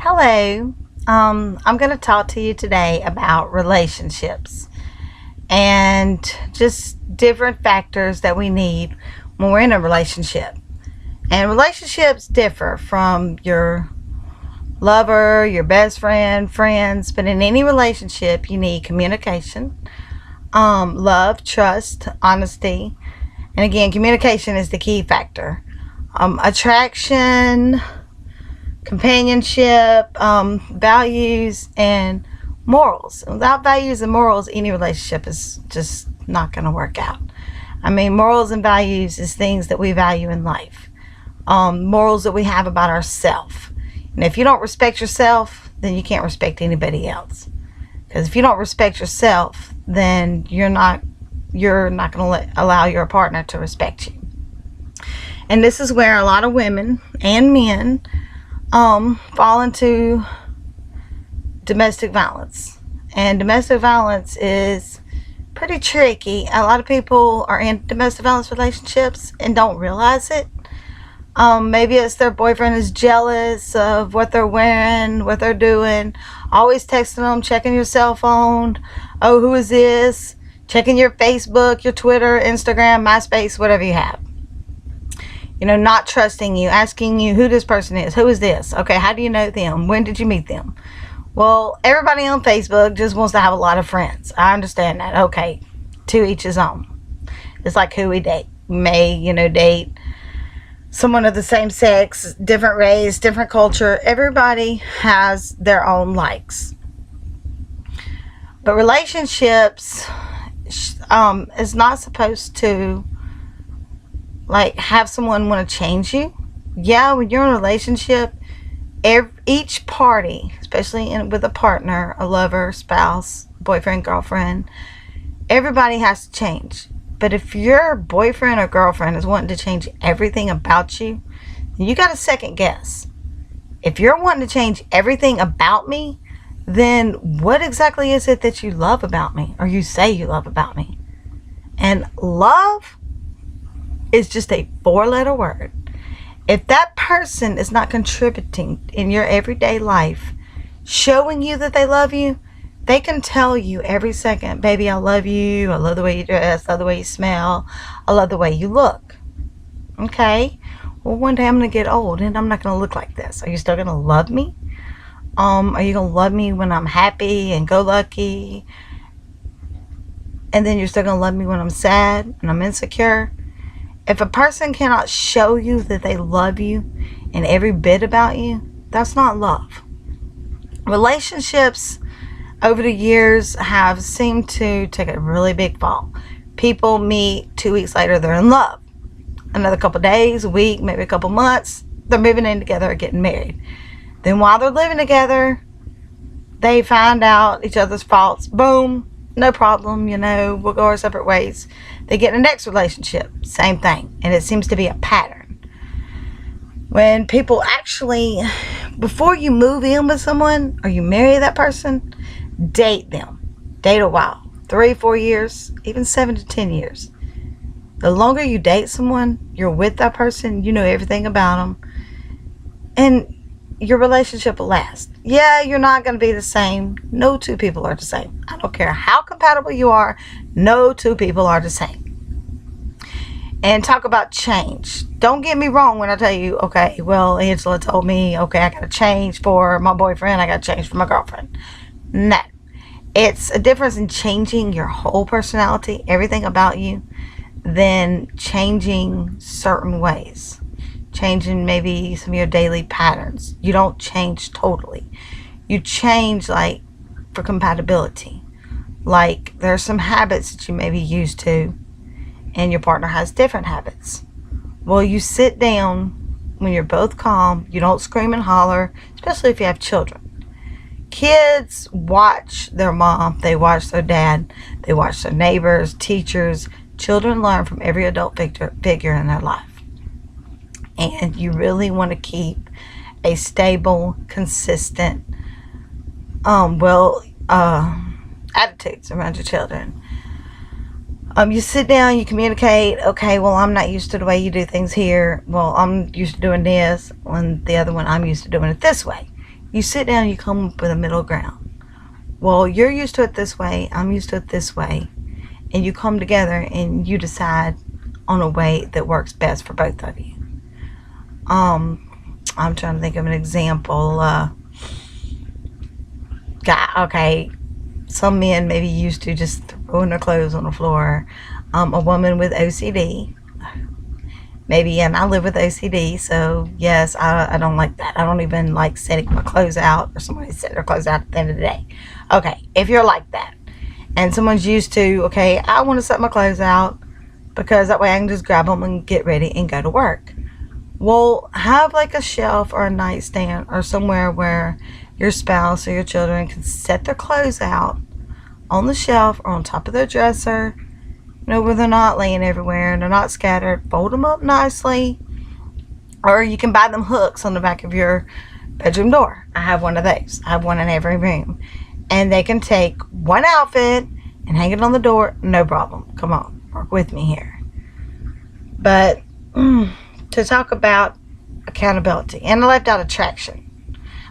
Hello. I'm going to talk to you today about relationships and just different factors that we need when we're in a relationship. And relationships differ from your lover, your best friend, friends, but in any relationship, you need communication, love, trust, honesty. And again, communication is the key factor. Attraction, companionship, values, and morals. Without values and morals, any relationship is just not going to work out. I mean, morals and values is things that we value in life. Morals that we have about ourselves. And if you don't respect yourself, then you can't respect anybody else. Because if you don't respect yourself, then you're not going to allow your partner to respect you. And this is where a lot of women and men fall into domestic violence. And domestic violence is pretty tricky. A lot of people are in domestic violence relationships and don't realize it. Maybe it's their boyfriend is jealous of what they're wearing, what they're doing, always texting them, checking your cell phone. Oh, who is this? Checking your Facebook, your Twitter, Instagram, MySpace, whatever you have. Not trusting you, asking you who this person is. Who is this? Okay, how do you know them? When did you meet them? Well, everybody on Facebook just wants to have a lot of friends. I understand that. Okay, to each his own. It's like who we date. We may, date someone of the same sex, different race, different culture. Everybody has their own likes. But relationships is not supposed to have someone want to change you. Yeah, when you're in a relationship, each party, especially with a partner, a lover, spouse, boyfriend, girlfriend, everybody has to change. But if your boyfriend or girlfriend is wanting to change everything about you, you got to second guess. If you're wanting to change everything about me, then what exactly is it that you love about me, or you say you love about me? And love is just a 4-letter word. If that person is not contributing in your everyday life, showing you that they love you, they can tell you every second, baby, I love you. I love the way you dress. I love the way you smell. I love the way you look. Okay? Well, one day I'm going to get old and I'm not going to look like this. Are you still going to love me? Are you going to love me when I'm happy and go lucky? And then you're still going to love me when I'm sad and I'm insecure? If a person cannot show you that they love you and every bit about you, that's not love. Relationships over the years have seemed to take a really big fall. People meet 2 weeks later, they're in love. Another couple days, a week, maybe a couple months, they're moving in together or getting married. Then while they're living together, they find out each other's faults. Boom, no problem, we'll go our separate ways. They get in the next relationship, same thing. And it seems to be a pattern. When people actually, before you move in with someone or you marry that person, date them. Date a while. 3-4 years, even 7 to 10 years. The longer you date someone, you're with that person, you know everything about them. And your relationship will last. Yeah, you're not going to be the same. No two people are the same. I don't care how compatible you are. No two people are the same. And talk about change. Don't get me wrong when I tell you, okay, well, Angela told me, okay, I got to change for my boyfriend. I got to change for my girlfriend. No. It's a difference in changing your whole personality, everything about you, than changing certain ways. Changing maybe some of your daily patterns. You don't change totally. You change for compatibility. There's some habits that you may be used to and your partner has different habits. Well, you sit down when you're both calm. You don't scream and holler, especially if you have children. Kids watch their mom. They watch their dad. They watch their neighbors, teachers. Children learn from every adult figure in their life. And you really want to keep a stable, consistent, attitudes around your children. You sit down, you communicate. Okay, well, I'm not used to the way you do things here. Well, I'm used to doing this. And the other one, I'm used to doing it this way. You sit down and you come up with a middle ground. Well, you're used to it this way, I'm used to it this way, and you come together and you decide on a way that works best for both of you. I'm trying to think of an example. Okay, some men maybe used to just throwing their clothes on the floor. A woman with OCD, maybe, and I live with OCD, so yes, I don't like that. I don't even like setting my clothes out, or somebody set their clothes out at the end of the day. Okay, if you're like that, and someone's used to, okay, I want to set my clothes out because that way I can just grab them and get ready and go to work. Well, have like a shelf or a nightstand or somewhere where your spouse or your children can set their clothes out on the shelf or on top of their dresser, where they're not laying everywhere and they're not scattered. Fold them up nicely, or you can buy them hooks on the back of your bedroom door. I have one of those. I have one in every room, and they can take one outfit and hang it on the door, no problem. Come on, work with me here. But to talk about accountability, and I left out attraction.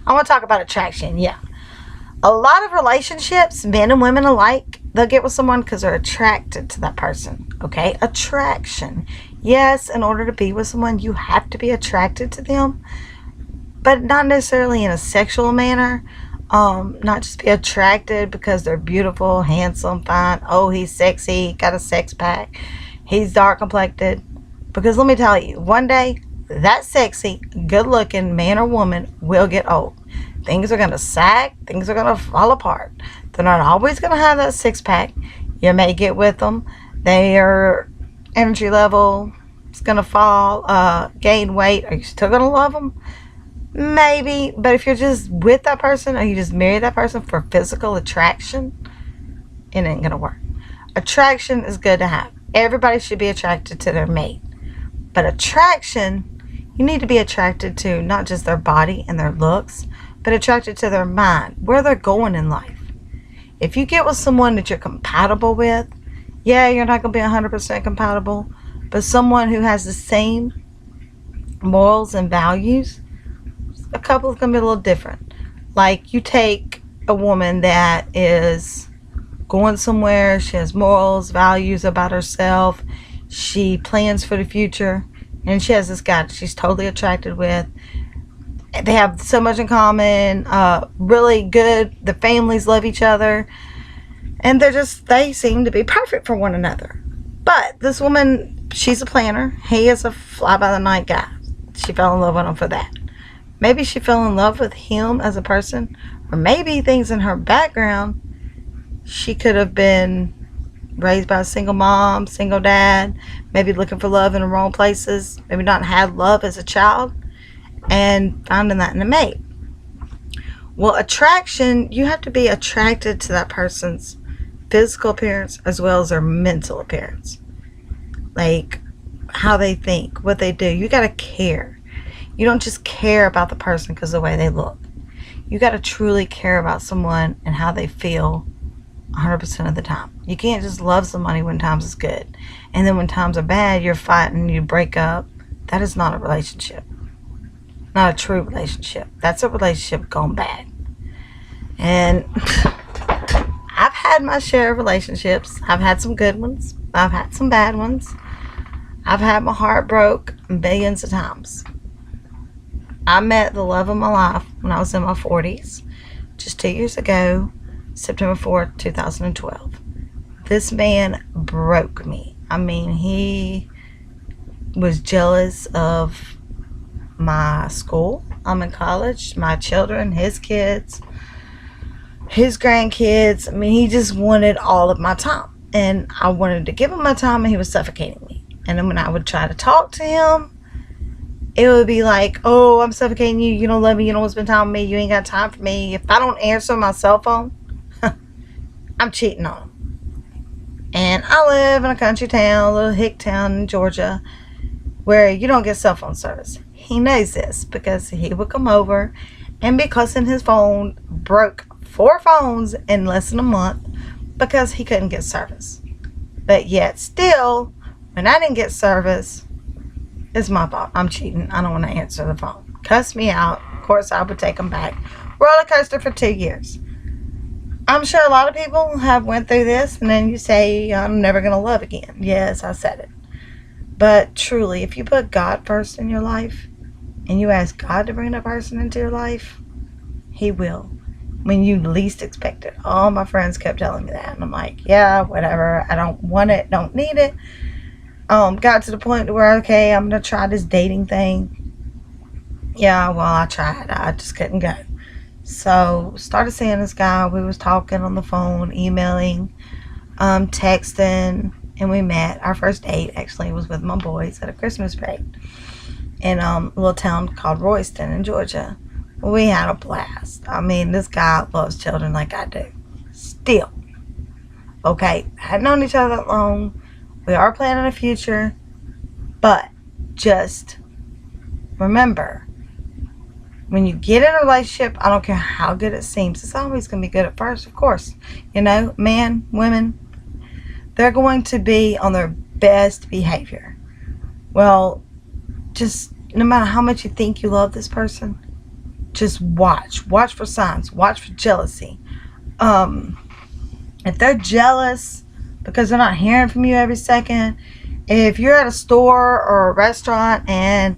I want to talk about attraction. Yeah, a lot of relationships, men and women alike, they'll get with someone because they're attracted to that person. Okay, attraction. Yes, in order to be with someone, you have to be attracted to them, but not necessarily in a sexual manner. Not just be attracted because they're beautiful, handsome, fine. Oh, he's sexy, got a sex pack. He's dark complected. Because let me tell you, one day, that sexy, good-looking man or woman will get old. Things are going to sag. Things are going to fall apart. They're not always going to have that six-pack. You may get with them. Their energy level is going to fall, gain weight. Are you still going to love them? Maybe. But if you're just with that person, or you just marry that person for physical attraction, it ain't going to work. Attraction is good to have. Everybody should be attracted to their mate. But attraction, you need to be attracted to not just their body and their looks, but attracted to their mind, where they're going in life. If you get with someone that you're compatible with, yeah, you're not going to be 100% compatible, but someone who has the same morals and values, a couple is going to be a little different. Like, you take a woman that is going somewhere, she has morals, values about herself, she plans for the future, and she has this guy that she's totally attracted with. They have so much in common, really good, the families love each other, and they seem to be perfect for one another. But this woman, she's a planner, he is a fly-by-the-night guy. She fell in love with him for that. Maybe she fell in love with him as a person, or maybe things in her background, she could have been raised by a single mom, single dad, maybe looking for love in the wrong places, maybe not had love as a child, and finding that in a mate. Well, attraction, you have to be attracted to that person's physical appearance as well as their mental appearance. Like, how they think, what they do. You got to care. You don't just care about the person because of the way they look. You got to truly care about someone and how they feel 100% of the time. You can't just love somebody when times is good, and then when times are bad, you're fighting, you break up. That is not a relationship. Not a true relationship. That's a relationship gone bad. And I've had my share of relationships. I've had some good ones. I've had some bad ones. I've had my heart broke billions of times. I met the love of my life when I was in my 40s, just 2 years ago, September 4th, 2012. This man broke me. I mean, he was jealous of my school. I'm in college, my children, his kids, his grandkids. I mean, he just wanted all of my time. And I wanted to give him my time, and he was suffocating me. And then when I would try to talk to him, it would be like, oh, I'm suffocating you. You don't love me. You don't want to spend time with me. You ain't got time for me. If I don't answer my cell phone, I'm cheating on him. And I live in a country town, a little hick town in Georgia, where you don't get cell phone service. He knows this because he would come over and be cussing his phone, broke 4 phones in less than a month because he couldn't get service. But yet still, when I didn't get service, it's my fault. I'm cheating. I don't want to answer the phone. Cuss me out. Of course, I would take him back. roller coaster for 2 years. I'm sure a lot of people have went through this, and then you say, I'm never going to love again. Yes, I said it. But truly, if you put God first in your life, and you ask God to bring that person into your life, He will. When you least expect it. All my friends kept telling me that. And I'm like, yeah, whatever. I don't want it. Don't need it. Got to the point where, okay, I'm going to try this dating thing. Yeah, well, I tried. I just couldn't go. So, started seeing this guy. We was talking on the phone, emailing, texting, and we met. Our first date, actually, was with my boys at a Christmas break in a little town called Royston in Georgia. We had a blast. I mean, this guy loves children like I do. Still. Okay, hadn't known each other that long. We are planning a future. But just remember, when you get in a relationship, I don't care how good it seems. It's always going to be good at first, of course. You know, men, women, they're going to be on their best behavior. Well, just no matter how much you think you love this person, just watch for signs, watch for jealousy. If they're jealous because they're not hearing from you every second, if you're at a store or a restaurant and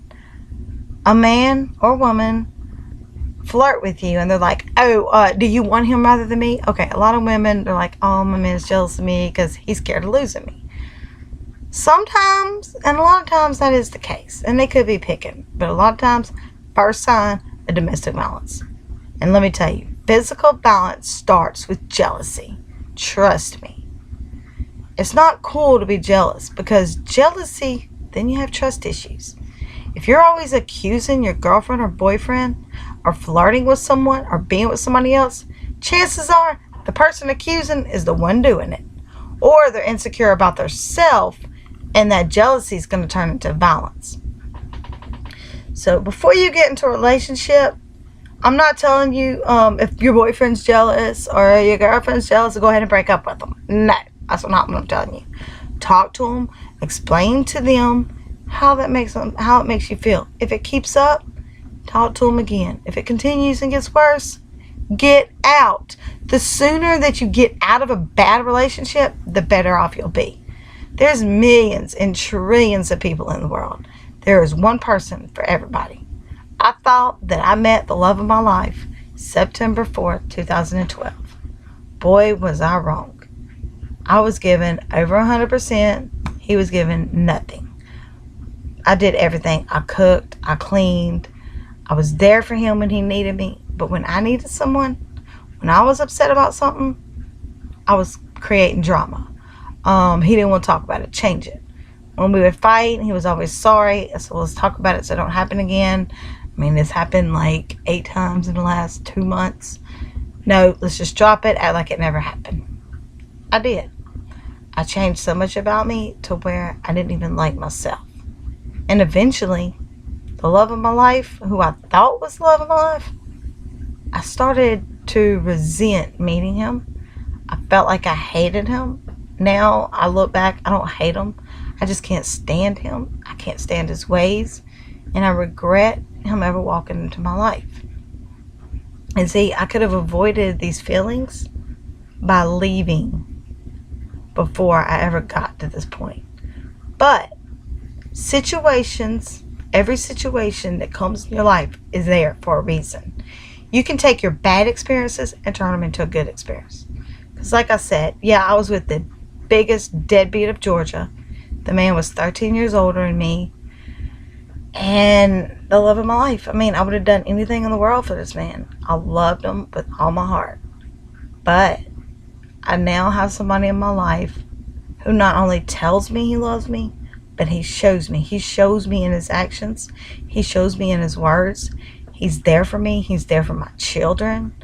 a man or woman flirt with you and they're like, do you want him rather than me? Okay, a lot of women, they're like, oh, my man's jealous of me because he's scared of losing me. Sometimes, and a lot of times that is the case, and they could be picking, but a lot of times, first sign of domestic violence. And let me tell you, physical violence starts with jealousy. Trust me. It's not cool to be jealous, because jealousy, then you have trust issues. If you're always accusing your girlfriend or boyfriend, or flirting with someone, or being with somebody else, chances are the person accusing is the one doing it. Or they're insecure about themselves, and that jealousy is going to turn into violence. So before you get into a relationship, I'm not telling you if your boyfriend's jealous or your girlfriend's jealous to go ahead and break up with them. No, that's not what I'm telling you. Talk to them, explain to them how it makes you feel. If it keeps up, talk to them again. If it continues and gets worse, get out. The sooner that you get out of a bad relationship, the better off you'll be. There's millions and trillions of people in the world. There is one person for everybody. I thought that I met the love of my life September 4th, 2012. Boy, was I wrong. I was given over 100%. He was given nothing. I did everything. I cooked. I cleaned. I was there for him when he needed me. But when I needed someone, when I was upset about something, I was creating drama. He didn't want to talk about it, change it. When we would fight, he was always sorry. So let's talk about it so it don't happen again. I mean, this happened like 8 times in the last 2 months. No, let's just drop it, act like it never happened. I did. I changed so much about me to where I didn't even like myself. And eventually, the love of my life, who I thought was the love of my life, I started to resent meeting him. I felt like I hated him. Now I look back, I don't hate him. I just can't stand him. I can't stand his ways. And I regret him ever walking into my life. And see, I could have avoided these feelings by leaving before I ever got to this point. But situations, every situation that comes in your life is there for a reason. You can take your bad experiences and turn them into a good experience. Because like I said, yeah, I was with the biggest deadbeat of Georgia. The man was 13 years older than me. And the love of my life. I mean, I would have done anything in the world for this man. I loved him with all my heart. But I now have somebody in my life who not only tells me he loves me, but he shows me. He shows me in his actions. He shows me in his words. He's there for me. He's there for my children.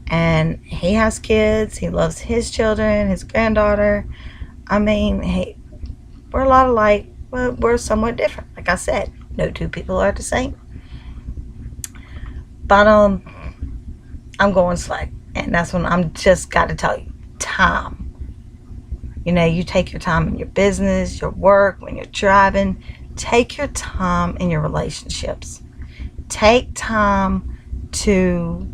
And he has kids. He loves his children, his granddaughter. I mean, hey, we're a lot alike, but we're somewhat different. Like I said, no two people are the same. But I'm going slow. And that's when I'm just got to tell you, time. You know, you take your time in your business, your work, when you're driving. Take your time in your relationships. Take time to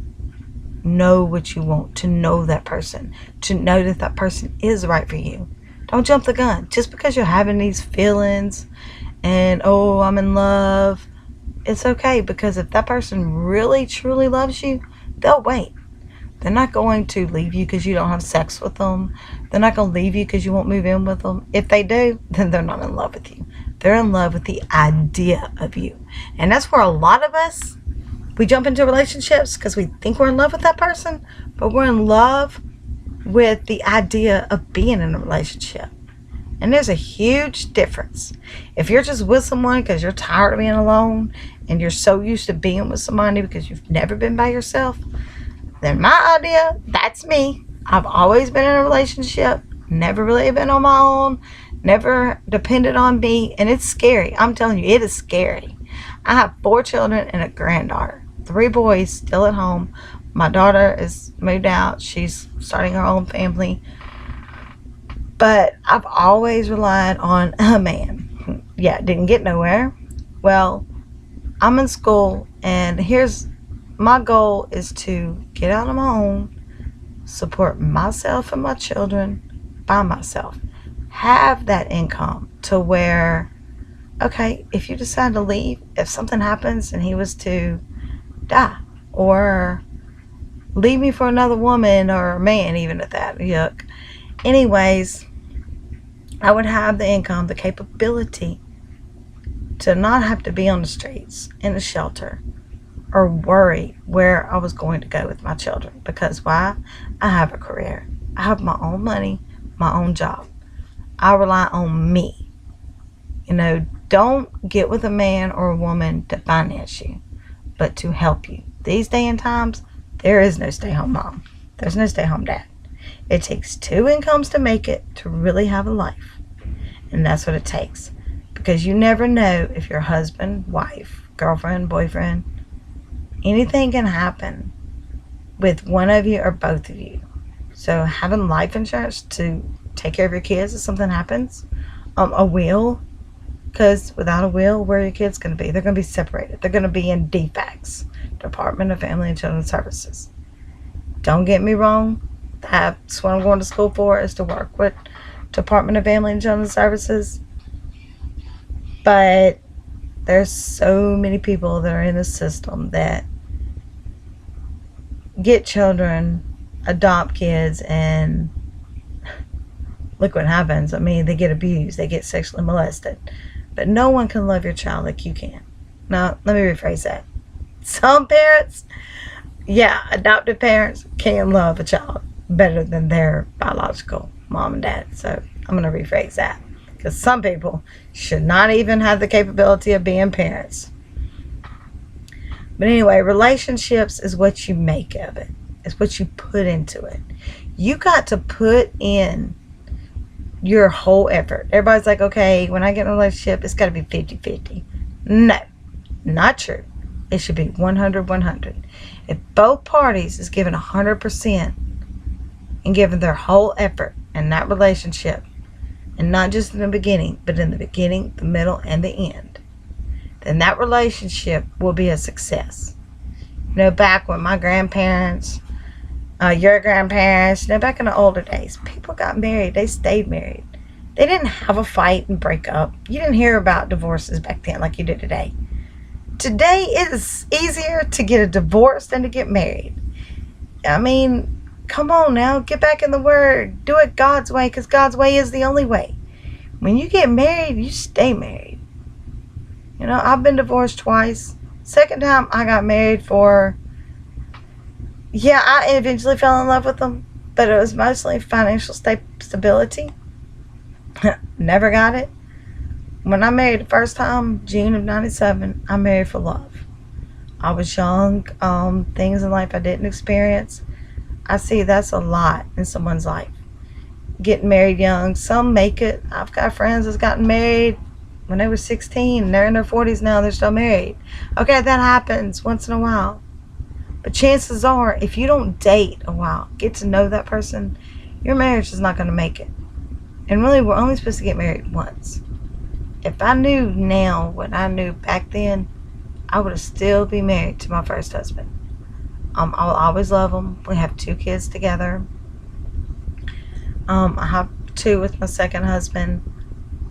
know what you want, to know that person, to know that that person is right for you. Don't jump the gun. Just because you're having these feelings and, oh, I'm in love, it's okay, because if that person really, truly loves you, they'll wait. They're not going to leave you because you don't have sex with them. They're not going to leave you because you won't move in with them. If they do, then they're not in love with you. They're in love with the idea of you. And that's where a lot of us, we jump into relationships because we think we're in love with that person, but we're in love with the idea of being in a relationship. And there's a huge difference. If you're just with someone because you're tired of being alone and you're so used to being with somebody because you've never been by yourself, then my idea, that's me. I've always been in a relationship, never really been on my own, never depended on me, and it's scary. I'm telling you, it is scary. I have 4 children and a granddaughter. 3 boys still at home. My daughter is moved out. She's starting her own family. But I've always relied on a man. Yeah, didn't get nowhere. Well, I'm in school, and here's my goal is to get out on my own, support myself and my children by myself. Have that income to where, okay, if you decide to leave, if something happens and he was to die or leave me for another woman or a man, even at that, yuck. Anyways, I would have the income, the capability to not have to be on the streets, in a shelter, or worry where I was going to go with my children. Because why? I have a career. I have my own money, my own job. I rely on me. Don't get with a man or a woman to finance you, but to help you. These day and times, there is no stay-home mom. There's no stay-home dad. It takes 2 incomes to make it, to really have a life. And that's what it takes. Because you never know if your husband, wife, girlfriend, boyfriend, anything can happen with one of you or both of you. So having life insurance to take care of your kids if something happens. A will, because without a will, where are your kids going to be? They're going to be separated. They're going to be in DFACS, Department of Family and Children's Services. Don't get me wrong. That's what I'm going to school for, is to work with Department of Family and Children's Services. But there's so many people that are in the system that get children, adopt kids, and look what happens. I mean, they get abused, they get sexually molested. But no one can love your child like you can. Now, let me rephrase that. Some parents, adoptive parents can love a child better than their biological mom and dad. So I'm going to rephrase that. Because some people should not even have the capability of being parents. But anyway, relationships is what you make of it. It's what you put into it. You got to put in your whole effort. Everybody's like, okay, when I get in a relationship, it's got to be 50-50. No, not true. It should be 100-100. If both parties is giving 100% and giving their whole effort in that relationship, and not just in the beginning, but in the beginning, the middle, and the end, then that relationship will be a success. Back when my grandparents, your grandparents, back in the older days, people got married. They stayed married. They didn't have a fight and break up. You didn't hear about divorces back then like you do today. Today, it is easier to get a divorce than to get married. I mean, come on now, get back in the Word. Do it God's way, because God's way is the only way. When you get married, you stay married. I've been divorced twice. Second time I got married for, I eventually fell in love with them, but it was mostly financial stability. Never got it. When I married the first time, June of 97, I married for love. I was young, things in life I didn't experience. I see that's a lot in someone's life. Getting married young. Some make it. I've got friends that's gotten married when they were 16. They're in their 40s now. They're still married. Okay, that happens once in a while. But chances are, if you don't date a while, get to know that person, your marriage is not going to make it. And really, we're only supposed to get married once. If I knew now what I knew back then, I would have still been married to my first husband. I'll always love him. We have 2 kids together. I have 2 with my second husband.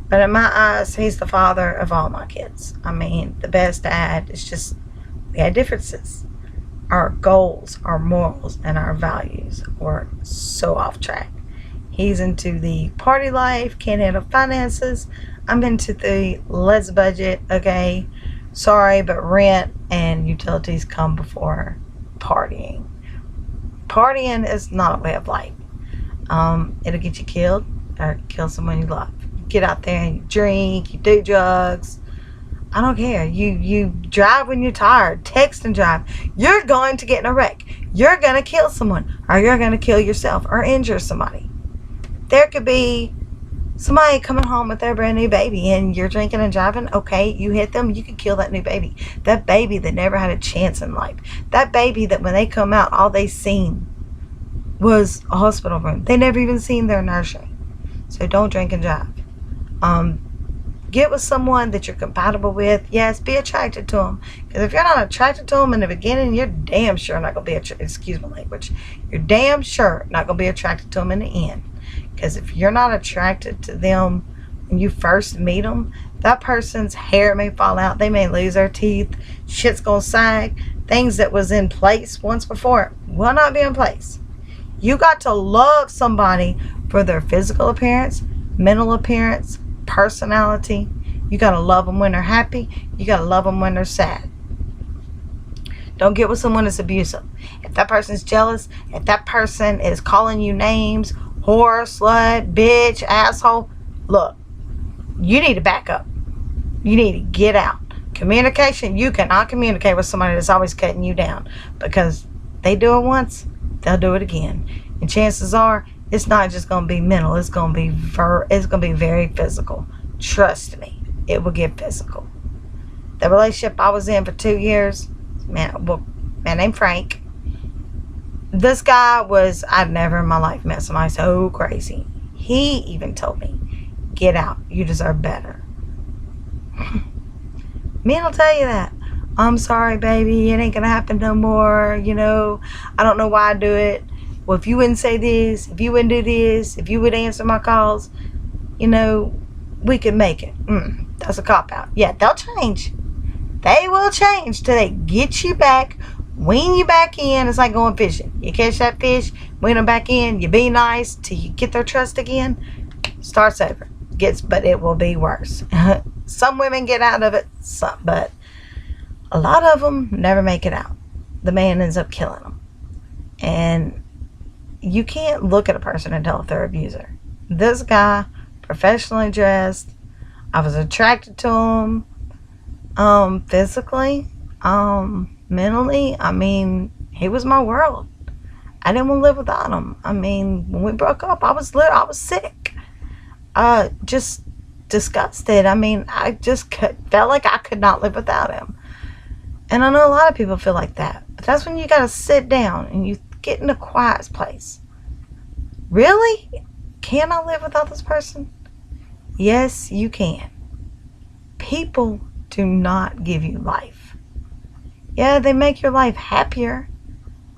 But in my eyes, he's the father of all my kids. I mean, the best dad. It's just, we had differences. Our goals, our morals, and our values were so off track. He's into the party life, can't handle finances. I'm into the let's budget, okay? Sorry, but rent and utilities come before partying. Partying is not a way of life. It'll get you killed or kill someone you love. You get out there and you drink, you do drugs. I don't care. You drive when you're tired. Text and drive. You're going to get in a wreck. You're going to kill someone, or you're going to kill yourself or injure somebody. There could be somebody coming home with their brand new baby and you're drinking and driving. Okay, you hit them, you could kill that new baby. That baby that never had a chance in life. That baby that when they come out, all they seen was a hospital room. They never even seen their nursery. So don't drink and drive. Get with someone that you're compatible with. Yes, be attracted to them. Because if you're not attracted to them in the beginning, you're damn sure not going to be, excuse my language, you're damn sure not going to be attracted to them in the end. Because if you're not attracted to them when you first meet them, that person's hair may fall out. They may lose their teeth. Shit's going to sag. Things that was in place once before will not be in place. You got to love somebody for their physical appearance, mental appearance, personality. You got to love them when they're happy. You got to love them when they're sad. Don't get with someone that's abusive. If that person's jealous, if that person is calling you names, whore, slut, bitch, asshole, look, you need to back up. You need to get out. Communication, you cannot communicate with somebody that's always cutting you down, because they do it once, they'll do it again. And chances are, it's not just going to be mental. It's going to be very physical. Trust me, it will get physical. The relationship I was in for 2 years, man named Frank. This guy was, I'd never in my life met somebody so crazy. He even told me, get out. You deserve better. Men will tell you that. I'm sorry, baby. It ain't going to happen no more. You know, I don't know why I do it. Well, if you wouldn't say this, if you wouldn't do this, if you would answer my calls, you know, we could make it. That's a cop-out. Yeah, they'll change. They will change till they get you back, wean you back in. It's like going fishing. You catch that fish, wean them back in, you be nice till you get their trust again. Starts over. But it will be worse. Some women get out of it, but a lot of them never make it out. The man ends up killing them. And you can't look at a person and tell if they're an abuser. This guy, professionally dressed, I was attracted to him, physically, mentally. I mean, he was my world. I didn't want to live without him. I mean, when we broke up, I was sick. Just disgusted. I mean, I just felt like I could not live without him. And I know a lot of people feel like that. But that's when you got to sit down and you get in a quiet place. Really? Can I live without this person? Yes, you can. People do not give you life. Yeah, they make your life happier.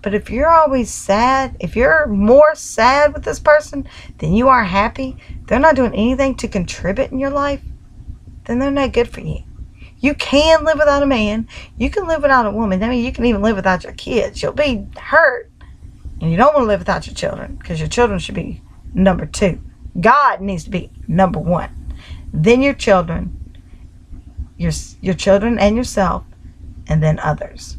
But if you're always sad, if you're more sad with this person than you are happy, they're not doing anything to contribute in your life, then they're not good for you. You can live without a man. You can live without a woman. I mean, you can even live without your kids. You'll be hurt. And you don't want to live without your children, because your children should be number 2. God needs to be number 1. Then your children, your children and yourself, and then others.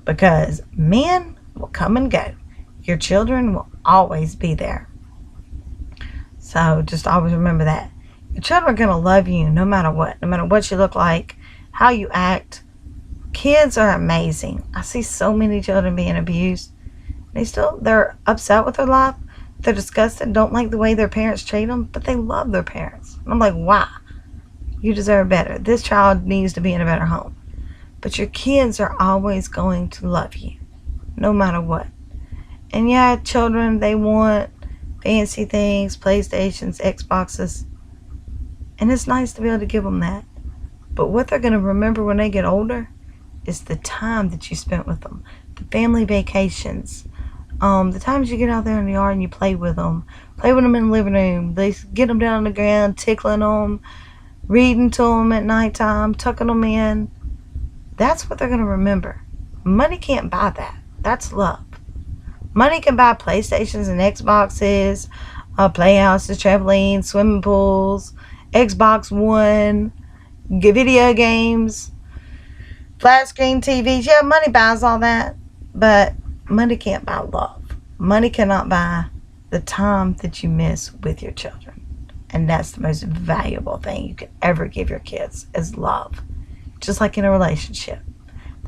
Because men will come and go. Your children will always be there. So just always remember that. Your children are going to love you no matter what. No matter what you look like, how you act. Kids are amazing. I see so many children being abused. They're upset with their life. They're disgusted, don't like the way their parents treat them, but they love their parents. And I'm like, wow, you deserve better. This child needs to be in a better home. But your kids are always going to love you, no matter what. And yeah, children, they want fancy things, PlayStations, Xboxes. And it's nice to be able to give them that. But what they're going to remember when they get older is the time that you spent with them, the family vacations, the times you get out there in the yard and you play with them in the living room, they get them down on the ground, tickling them, reading to them at nighttime, tucking them in. That's what they're going to remember. Money can't buy that. That's love. Money can buy PlayStations and Xboxes, playhouses, trampolines, swimming pools, Xbox One, video games, flat screen TVs. Yeah, money buys all that, but money can't buy love. Money cannot buy the time that you miss with your children. And that's the most valuable thing you can ever give your kids is love. Just like in a relationship.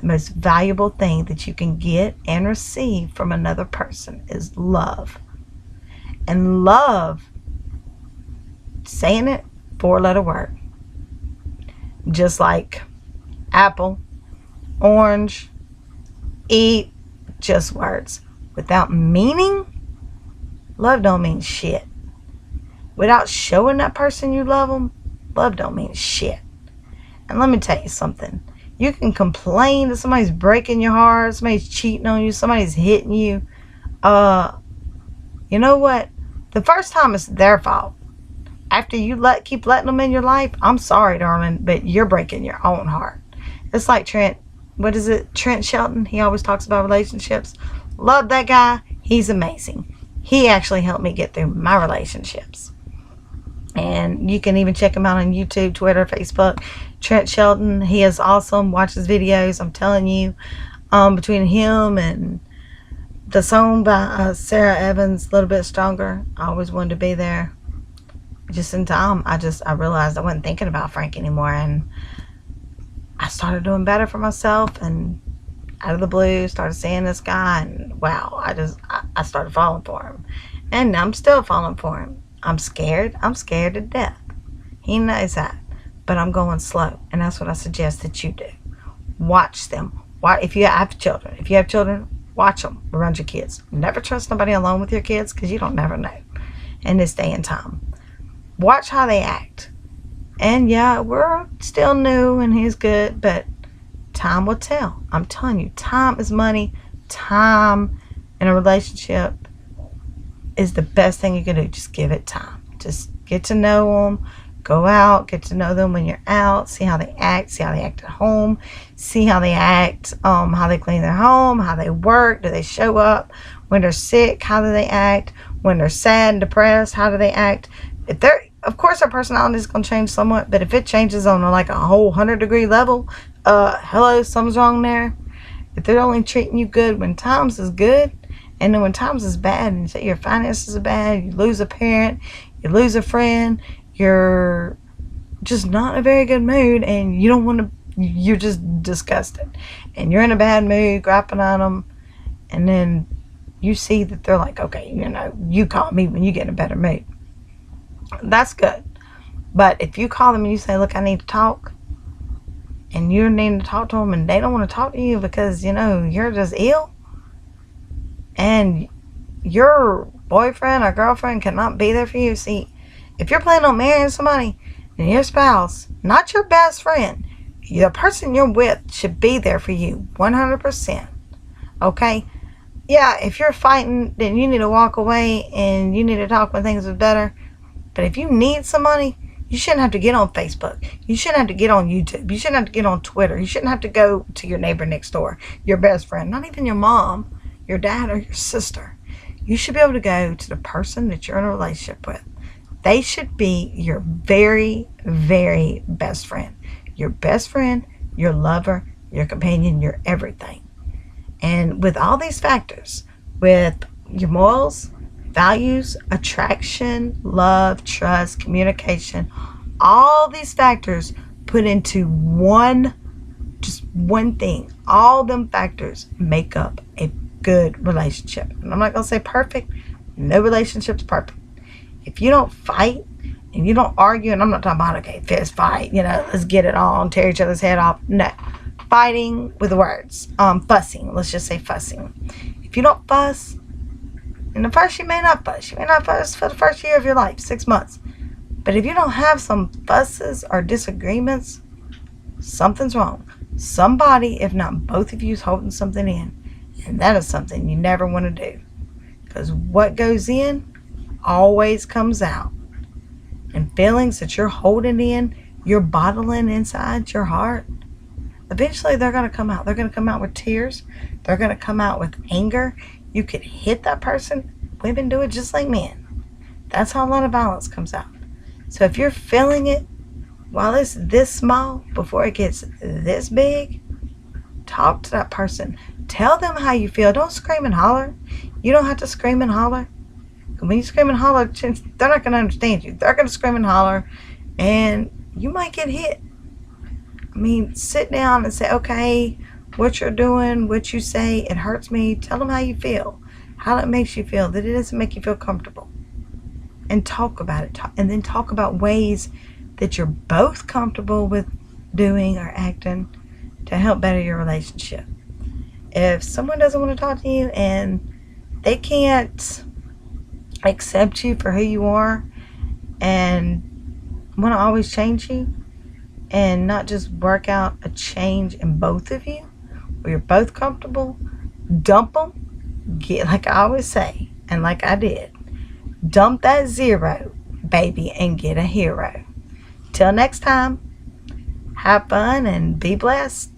The most valuable thing that you can get and receive from another person is love. And love, saying it, 4-letter word. Just like apple, orange, eat, just words. Without meaning, love don't mean shit. Without showing that person you love them, love don't mean shit. And let me tell you something. You can complain that somebody's breaking your heart, somebody's cheating on you, somebody's hitting you. You know what? The first time it's their fault. After you keep letting them in your life, I'm sorry, darling, but you're breaking your own heart. It's like Trent Shelton. He always talks about relationships. Love that guy. He's amazing. He actually helped me get through my relationships. And you can even check him out on YouTube, Twitter, Facebook. Trent Shelton, he is awesome. Watch his videos. I'm telling you, between him and the song by Sarah Evans, A Little Bit Stronger, I always wanted to be there. Just in time, I realized I wasn't thinking about Frank anymore, and I started doing better for myself, and out of the blue, started seeing this guy, and wow, I started falling for him. And I'm still falling for him. I'm scared to death. He knows that. But I'm going slow. And that's what I suggest that you do. Watch them. If you have children, watch them around your kids. Never trust nobody alone with your kids because you don't never know in this day and time. Watch how they act. And yeah, we're still new and he's good, but time will tell. I'm telling you, time is money. Time in a relationship is the best thing you can do. Just give it time. Just get to know them. Go out, get to know them when you're out. See how they act at home. See how they act, how they clean their home, how they work. Do they show up? When they're sick, how do they act? When they're sad and depressed, how do they act? Of course, their personality is going to change somewhat, but if it changes on like a whole 100-degree level, hello, something's wrong there. If they're only treating you good when times is good, and then when times is bad, and say your finances are bad, you lose a parent, you lose a friend, you're just not in a very good mood, and you don't want to, you're just disgusted, and you're in a bad mood, grappling on them, and then you see that they're like, okay, you call me when you get in a better mood. That's good. But if you call them and you say, look, I need to talk, and you're needing to talk to them, and they don't want to talk to you because, you're just ill, and your boyfriend or girlfriend cannot be there for you. See, if you're planning on marrying somebody, then your spouse, not your best friend, the person you're with should be there for you 100%. Okay? Yeah, if you're fighting, then you need to walk away and you need to talk when things are better. But if you need somebody, you shouldn't have to get on Facebook. You shouldn't have to get on YouTube. You shouldn't have to get on Twitter. You shouldn't have to go to your neighbor next door, your best friend, not even your mom, your dad, or your sister. You should be able to go to the person that you're in a relationship with. They should be your very, very best friend. Your best friend, your lover, your companion, your everything. And with all these factors, with your morals, values, attraction, love, trust, communication, all these factors put into just one thing. All them factors make up a good relationship. And I'm not going to say perfect. No relationship's perfect. If you don't fight and you don't argue, and I'm not talking about, okay, fist fight, let's get it on, tear each other's head off. No. Fighting with words. Fussing. Let's just say fussing. If you don't fuss, in the first you may not fuss. You may not fuss for the first year of your life, 6 months. But if you don't have some fusses or disagreements, something's wrong. Somebody, if not both of you, is holding something in. And that is something you never want to do, because what goes in always comes out. And feelings that you're holding in, you're bottling inside your heart, eventually they're going to come out. They're going to come out with tears. They're going to come out with anger. You could hit that person. Women do it just like men. That's how a lot of violence comes out. So if you're feeling it while it's this small, before it gets this big, talk to that person. Tell them how you feel. Don't scream and holler. You don't have to scream and holler. When you scream and holler, they're not going to understand you. They're going to scream and holler, and you might get hit. I mean, sit down and say, okay, what you're doing, what you say, it hurts me. Tell them how you feel, how it makes you feel, that it doesn't make you feel comfortable. And talk about it. And then talk about ways that you're both comfortable with doing or acting to help better your relationship. If someone doesn't want to talk to you and they can't accept you for who you are and want to always change you and not just work out a change in both of you where you're both comfortable, dump them. Get, like I always say, and like I did, dump that 0, baby, and get a hero. Till next time, have fun and be blessed.